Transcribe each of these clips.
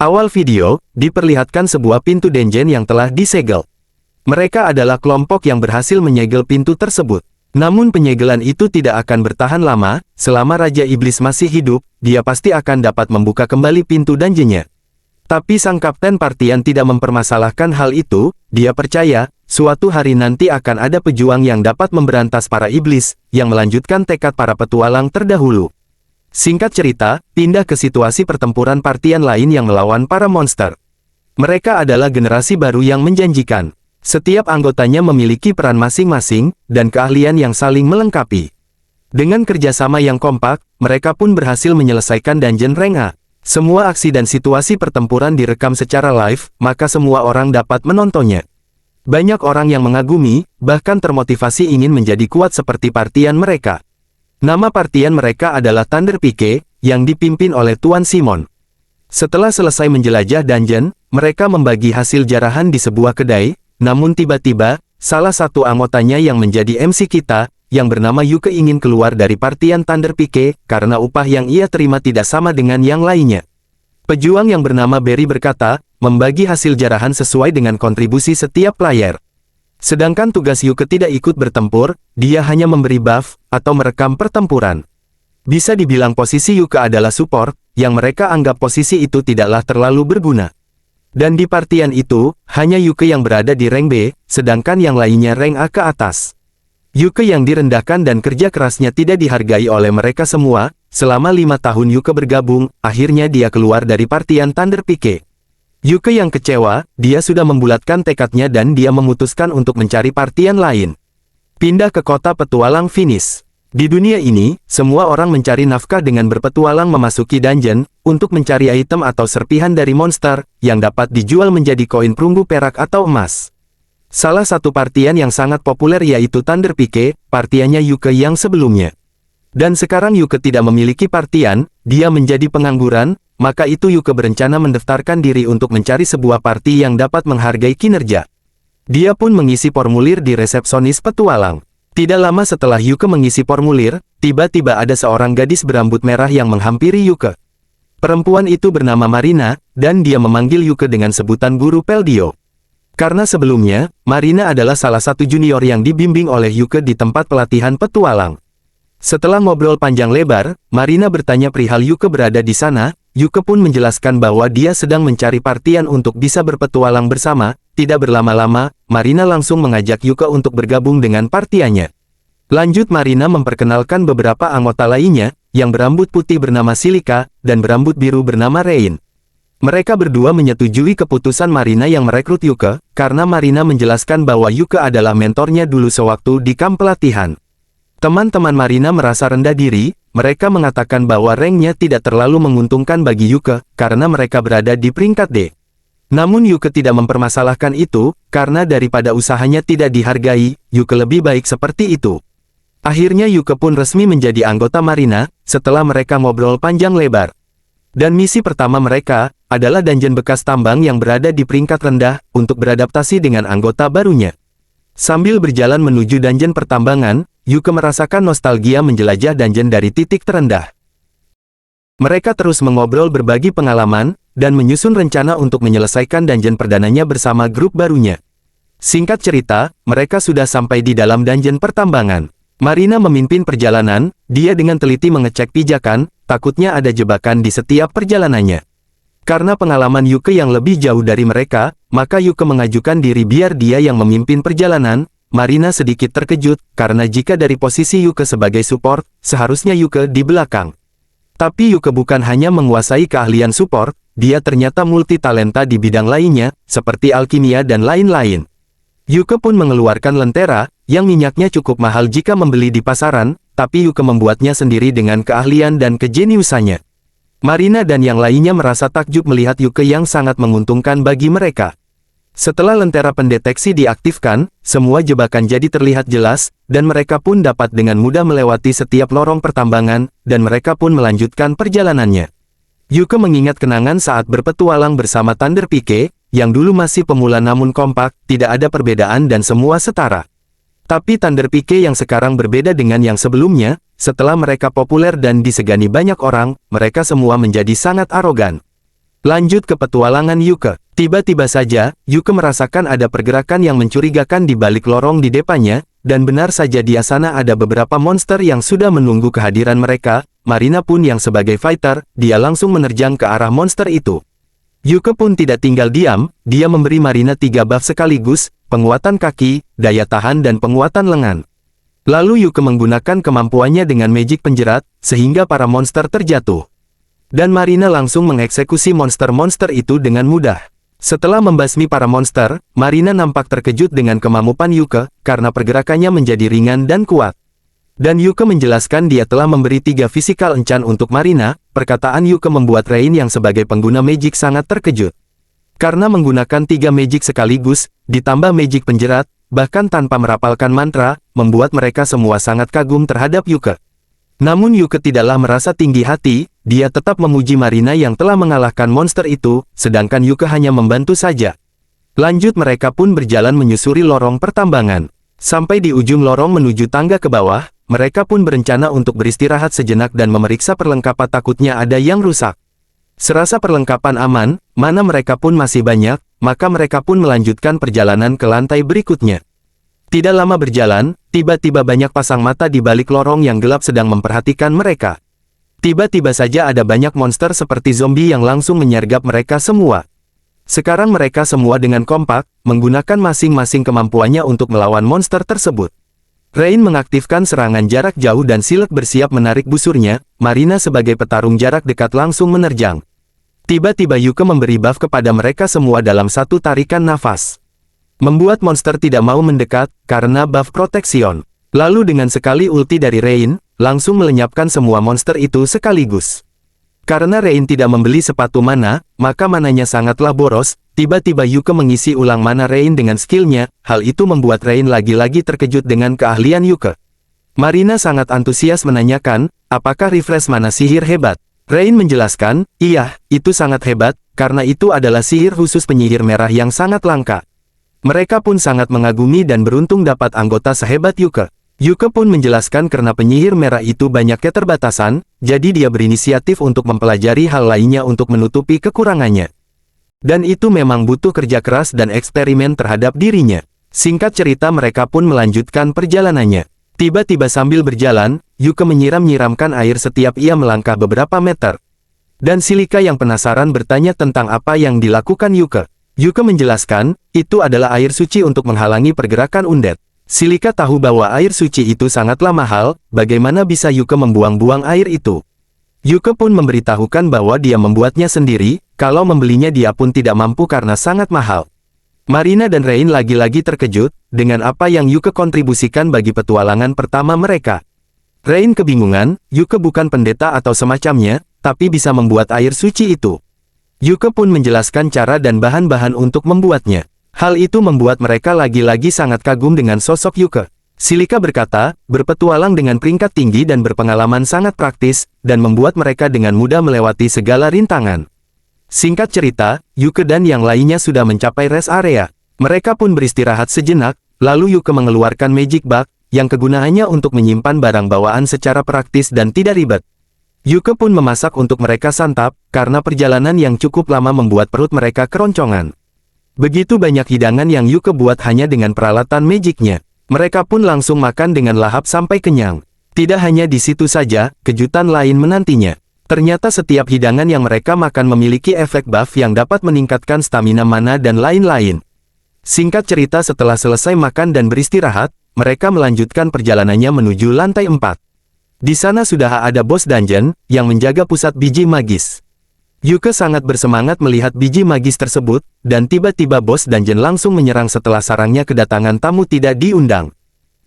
Awal video, diperlihatkan sebuah pintu dungeon yang telah disegel. Mereka adalah kelompok yang berhasil menyegel pintu tersebut. Namun penyegelan itu tidak akan bertahan lama, selama Raja Iblis masih hidup, dia pasti akan dapat membuka kembali pintu dungeonnya. Tapi sang Kapten Partian tidak mempermasalahkan hal itu, dia percaya, suatu hari nanti akan ada pejuang yang dapat memberantas para iblis, yang melanjutkan tekad para petualang terdahulu. Singkat cerita, pindah ke situasi pertempuran Partian lain yang melawan para monster. Mereka adalah generasi baru yang menjanjikan. Setiap anggotanya memiliki peran masing-masing, dan keahlian yang saling melengkapi. Dengan kerjasama yang kompak, mereka pun berhasil menyelesaikan dungeon rank A. Semua aksi dan situasi pertempuran direkam secara live, maka semua orang dapat menontonnya. Banyak orang yang mengagumi, bahkan termotivasi ingin menjadi kuat seperti Partian mereka. Nama Partian mereka adalah Thunder Peak, yang dipimpin oleh Tuan Simon. Setelah selesai menjelajah dungeon, mereka membagi hasil jarahan di sebuah kedai, namun tiba-tiba, salah satu anggotanya yang menjadi MC kita, yang bernama Yuke ingin keluar dari Partian Thunder Peak, karena upah yang ia terima tidak sama dengan yang lainnya. Pejuang yang bernama Barry berkata, membagi hasil jarahan sesuai dengan kontribusi setiap player. Sedangkan tugas Yuke tidak ikut bertempur, dia hanya memberi buff, atau merekam pertempuran. Bisa dibilang posisi Yuke adalah support, yang mereka anggap posisi itu tidaklah terlalu berguna. Dan di Partian itu, hanya Yuke yang berada di rank B, sedangkan yang lainnya rank A ke atas. Yuke yang direndahkan dan kerja kerasnya tidak dihargai oleh mereka semua. Selama 5 tahun Yuke bergabung, akhirnya dia keluar dari Partian Thunder Peak. Yuke yang kecewa, dia sudah membulatkan tekadnya dan dia memutuskan untuk mencari Partian lain. Pindah ke kota petualang Finis. Di dunia ini, semua orang mencari nafkah dengan berpetualang memasuki dungeon, untuk mencari item atau serpihan dari monster, yang dapat dijual menjadi koin perunggu perak atau emas. Salah satu Partian yang sangat populer yaitu Thunder Peak, Partiannya Yuke yang sebelumnya. Dan sekarang Yuke tidak memiliki Partian, dia menjadi pengangguran, maka itu Yuke berencana mendaftarkan diri untuk mencari sebuah party yang dapat menghargai kinerja. Dia pun mengisi formulir di resepsionis petualang. Tidak lama setelah Yuke mengisi formulir, tiba-tiba ada seorang gadis berambut merah yang menghampiri Yuke. Perempuan itu bernama Marina, dan dia memanggil Yuke dengan sebutan Guru Peldio. Karena sebelumnya, Marina adalah salah satu junior yang dibimbing oleh Yuke di tempat pelatihan petualang. Setelah ngobrol panjang lebar, Marina bertanya perihal Yuke berada di sana. Yuke pun menjelaskan bahwa dia sedang mencari Partian untuk bisa berpetualang bersama. Tidak berlama-lama, Marina langsung mengajak Yuke untuk bergabung dengan partiannya. Lanjut Marina memperkenalkan beberapa anggota lainnya, yang berambut putih bernama Silika, dan berambut biru bernama Rain. Mereka berdua menyetujui keputusan Marina yang merekrut Yuke, karena Marina menjelaskan bahwa Yuke adalah mentornya dulu sewaktu di kamp pelatihan. Teman-teman Marina merasa rendah diri, mereka mengatakan bahwa ranknya tidak terlalu menguntungkan bagi Yuke, karena mereka berada di peringkat D. Namun Yuke tidak mempermasalahkan itu, karena daripada usahanya tidak dihargai, Yuke lebih baik seperti itu. Akhirnya Yuke pun resmi menjadi anggota Marina, setelah mereka ngobrol panjang lebar. Dan misi pertama mereka, adalah dungeon bekas tambang yang berada di peringkat rendah, untuk beradaptasi dengan anggota barunya. Sambil berjalan menuju dungeon pertambangan, Yuke merasakan nostalgia menjelajah dungeon dari titik terendah. Mereka terus mengobrol berbagi pengalaman, dan menyusun rencana untuk menyelesaikan dungeon perdananya bersama grup barunya. Singkat cerita, mereka sudah sampai di dalam dungeon pertambangan. Marina memimpin perjalanan, dia dengan teliti mengecek pijakan, takutnya ada jebakan di setiap perjalanannya. Karena pengalaman Yuke yang lebih jauh dari mereka, maka Yuke mengajukan diri biar dia yang memimpin perjalanan. Marina sedikit terkejut, karena jika dari posisi Yuke sebagai support, seharusnya Yuke di belakang. Tapi Yuke bukan hanya menguasai keahlian support, dia ternyata multi-talenta di bidang lainnya, seperti alkimia dan lain-lain. Yuke pun mengeluarkan lentera, yang minyaknya cukup mahal jika membeli di pasaran, tapi Yuke membuatnya sendiri dengan keahlian dan kejeniusannya. Marina dan yang lainnya merasa takjub melihat Yuke yang sangat menguntungkan bagi mereka. Setelah lentera pendeteksi diaktifkan, semua jebakan jadi terlihat jelas, dan mereka pun dapat dengan mudah melewati setiap lorong pertambangan, dan mereka pun melanjutkan perjalanannya. Yuke mengingat kenangan saat berpetualang bersama Thunder Peak, yang dulu masih pemula namun kompak, tidak ada perbedaan dan semua setara. Tapi Thunder Peak yang sekarang berbeda dengan yang sebelumnya, setelah mereka populer dan disegani banyak orang, mereka semua menjadi sangat arogan. Lanjut ke petualangan Yuke. Tiba-tiba saja, Yuke merasakan ada pergerakan yang mencurigakan di balik lorong di depannya, dan benar saja di sana ada beberapa monster yang sudah menunggu kehadiran mereka. Marina pun yang sebagai fighter, dia langsung menerjang ke arah monster itu. Yuke pun tidak tinggal diam, dia memberi Marina 3 buff sekaligus, penguatan kaki, daya tahan dan penguatan lengan. Lalu Yuke menggunakan kemampuannya dengan magic penjerat, sehingga para monster terjatuh. Dan Marina langsung mengeksekusi monster-monster itu dengan mudah. Setelah membasmi para monster, Marina nampak terkejut dengan kemampuan Yuke, karena pergerakannya menjadi ringan dan kuat. Dan Yuke menjelaskan dia telah memberi 3 physical enchant untuk Marina. Perkataan Yuke membuat Rain yang sebagai pengguna magic sangat terkejut. Karena menggunakan 3 magic sekaligus, ditambah magic penjerat, bahkan tanpa merapalkan mantra, membuat mereka semua sangat kagum terhadap Yuke. Namun Yuke tidaklah merasa tinggi hati, dia tetap memuji Marina yang telah mengalahkan monster itu, sedangkan Yuke hanya membantu saja. Lanjut mereka pun berjalan menyusuri lorong pertambangan. Sampai di ujung lorong menuju tangga ke bawah, mereka pun berencana untuk beristirahat sejenak dan memeriksa perlengkapan, takutnya ada yang rusak. Serasa perlengkapan aman, mana mereka pun masih banyak, maka mereka pun melanjutkan perjalanan ke lantai berikutnya. Tidak lama berjalan, tiba-tiba banyak pasang mata di balik lorong yang gelap sedang memperhatikan mereka. Tiba-tiba saja ada banyak monster seperti zombie yang langsung menyergap mereka semua. Sekarang mereka semua dengan kompak, menggunakan masing-masing kemampuannya untuk melawan monster tersebut. Rain mengaktifkan serangan jarak jauh dan Silet bersiap menarik busurnya. Marina sebagai petarung jarak dekat langsung menerjang. Tiba-tiba Yuke memberi buff kepada mereka semua dalam satu tarikan nafas. Membuat monster tidak mau mendekat, karena buff protection. Lalu dengan sekali ulti dari Rain, langsung melenyapkan semua monster itu sekaligus. Karena Rain tidak membeli sepatu mana, maka mananya sangatlah boros. Tiba-tiba Yuke mengisi ulang mana Rain dengan skillnya, hal itu membuat Rain lagi-lagi terkejut dengan keahlian Yuke. Marina sangat antusias menanyakan, apakah refresh mana sihir hebat? Rain menjelaskan, iya, itu sangat hebat, karena itu adalah sihir khusus penyihir merah yang sangat langka. Mereka pun sangat mengagumi dan beruntung dapat anggota sehebat Yuke. Yuke pun menjelaskan karena penyihir merah itu banyak keterbatasan, jadi dia berinisiatif untuk mempelajari hal lainnya untuk menutupi kekurangannya. Dan itu memang butuh kerja keras dan eksperimen terhadap dirinya. Singkat cerita mereka pun melanjutkan perjalanannya. Tiba-tiba sambil berjalan, Yuke menyiram-nyiramkan air setiap ia melangkah beberapa meter. Dan Silika yang penasaran bertanya tentang apa yang dilakukan Yuke. Yuke menjelaskan, itu adalah air suci untuk menghalangi pergerakan undead. Silika tahu bahwa air suci itu sangatlah mahal, bagaimana bisa Yuke membuang-buang air itu. Yuke pun memberitahukan bahwa dia membuatnya sendiri, kalau membelinya dia pun tidak mampu karena sangat mahal. Marina dan Rain lagi-lagi terkejut, dengan apa yang Yuke kontribusikan bagi petualangan pertama mereka. Rain kebingungan, Yuke bukan pendeta atau semacamnya, tapi bisa membuat air suci itu. Yuke pun menjelaskan cara dan bahan-bahan untuk membuatnya. Hal itu membuat mereka lagi-lagi sangat kagum dengan sosok Yuke. Silika berkata, berpetualang dengan peringkat tinggi dan berpengalaman sangat praktis, dan membuat mereka dengan mudah melewati segala rintangan. Singkat cerita, Yuke dan yang lainnya sudah mencapai rest area. Mereka pun beristirahat sejenak, lalu Yuke mengeluarkan magic bag, yang kegunaannya untuk menyimpan barang bawaan secara praktis dan tidak ribet. Yuke pun memasak untuk mereka santap, karena perjalanan yang cukup lama membuat perut mereka keroncongan. Begitu banyak hidangan yang Yuke buat hanya dengan peralatan magicnya. Mereka pun langsung makan dengan lahap sampai kenyang. Tidak hanya di situ saja, kejutan lain menantinya. Ternyata setiap hidangan yang mereka makan memiliki efek buff yang dapat meningkatkan stamina mana dan lain-lain. Singkat cerita setelah selesai makan dan beristirahat, mereka melanjutkan perjalanannya menuju lantai 4. Di sana sudah ada bos dungeon, yang menjaga pusat biji magis. Yuke sangat bersemangat melihat biji magis tersebut, dan tiba-tiba bos dungeon langsung menyerang setelah sarangnya kedatangan tamu tidak diundang.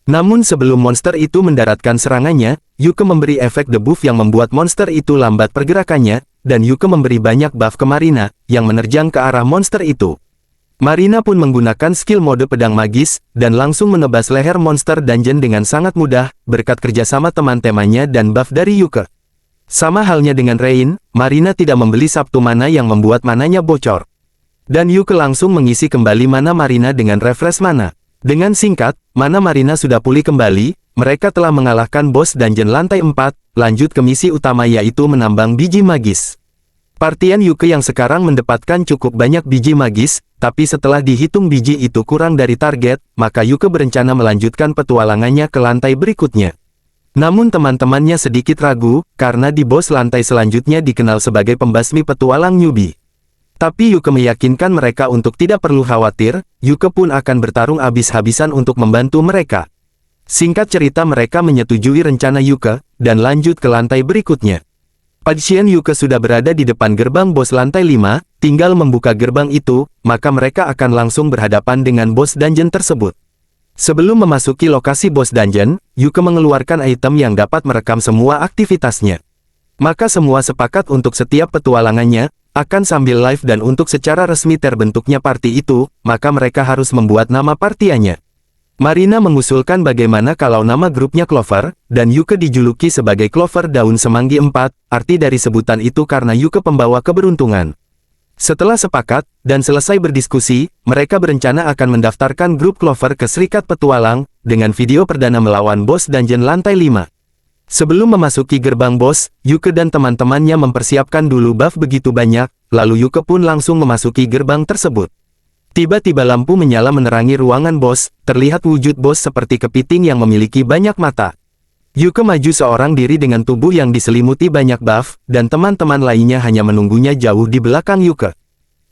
Namun sebelum monster itu mendaratkan serangannya, Yuke memberi efek debuff yang membuat monster itu lambat pergerakannya, dan Yuke memberi banyak buff ke Marina, yang menerjang ke arah monster itu. Marina pun menggunakan skill mode pedang magis, dan langsung menebas leher monster dungeon dengan sangat mudah, berkat kerjasama teman-temannya dan buff dari Yuke. Sama halnya dengan Rain, Marina tidak membeli sabtu mana yang membuat mananya bocor. Dan Yuke langsung mengisi kembali mana Marina dengan refresh mana. Dengan singkat, mana Marina sudah pulih kembali, mereka telah mengalahkan bos dungeon lantai 4, lanjut ke misi utama yaitu menambang biji magis. Partian Yuke yang sekarang mendapatkan cukup banyak biji magis, tapi setelah dihitung biji itu kurang dari target, maka Yuke berencana melanjutkan petualangannya ke lantai berikutnya. Namun teman-temannya sedikit ragu, karena di bos lantai selanjutnya dikenal sebagai pembasmi petualang newbie. Tapi Yuke meyakinkan mereka untuk tidak perlu khawatir, Yuke pun akan bertarung habis-habisan untuk membantu mereka. Singkat cerita mereka menyetujui rencana Yuke, dan lanjut ke lantai berikutnya. Partian Yuke sudah berada di depan gerbang bos lantai 5, tinggal membuka gerbang itu, maka mereka akan langsung berhadapan dengan bos dungeon tersebut. Sebelum memasuki lokasi bos dungeon, Yuke mengeluarkan item yang dapat merekam semua aktivitasnya. Maka semua sepakat untuk setiap petualangannya, akan sambil live dan untuk secara resmi terbentuknya party itu, maka mereka harus membuat nama partiannya. Marina mengusulkan bagaimana kalau nama grupnya Clover, dan Yuke dijuluki sebagai Clover Daun Semanggi 4, arti dari sebutan itu karena Yuke pembawa keberuntungan. Setelah sepakat, dan selesai berdiskusi, mereka berencana akan mendaftarkan grup Clover ke Serikat Petualang, dengan video perdana melawan bos dungeon lantai 5. Sebelum memasuki gerbang bos, Yuke dan teman-temannya mempersiapkan dulu buff begitu banyak, lalu Yuke pun langsung memasuki gerbang tersebut. Tiba-tiba lampu menyala menerangi ruangan bos, terlihat wujud bos seperti kepiting yang memiliki banyak mata. Yuke maju seorang diri dengan tubuh yang diselimuti banyak buff, dan teman-teman lainnya hanya menunggunya jauh di belakang Yuke.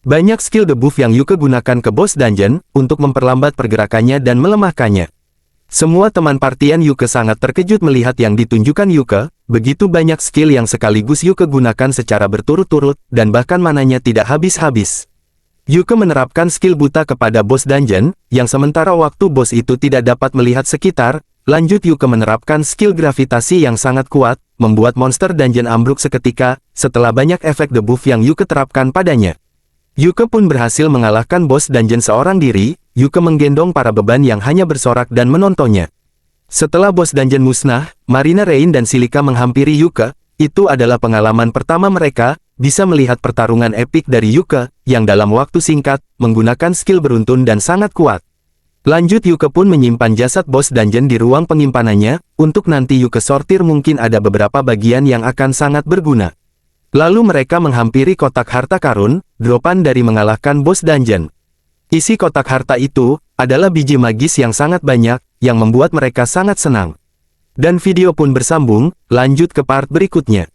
Banyak skill debuff yang Yuke gunakan ke bos dungeon, untuk memperlambat pergerakannya dan melemahkannya. Semua teman partian Yuke sangat terkejut melihat yang ditunjukkan Yuke, begitu banyak skill yang sekaligus Yuke gunakan secara berturut-turut, dan bahkan mananya tidak habis-habis. Yuke menerapkan skill buta kepada bos dungeon, yang sementara waktu bos itu tidak dapat melihat sekitar, lanjut Yuke menerapkan skill gravitasi yang sangat kuat, membuat monster dungeon ambruk seketika, setelah banyak efek debuff yang Yuke terapkan padanya. Yuke pun berhasil mengalahkan bos dungeon seorang diri, Yuke menggendong para beban yang hanya bersorak dan menontonnya. Setelah bos dungeon musnah, Marina Rain dan Silika menghampiri Yuke, itu adalah pengalaman pertama mereka, bisa melihat pertarungan epik dari Yuke, yang dalam waktu singkat, menggunakan skill beruntun dan sangat kuat. Lanjut Yuke pun menyimpan jasad bos dungeon di ruang pengimpanannya, untuk nanti Yuke sortir mungkin ada beberapa bagian yang akan sangat berguna. Lalu mereka menghampiri kotak harta karun, dropan dari mengalahkan bos dungeon. Isi kotak harta itu, adalah biji magis yang sangat banyak, yang membuat mereka sangat senang. Dan video pun bersambung, lanjut ke part berikutnya.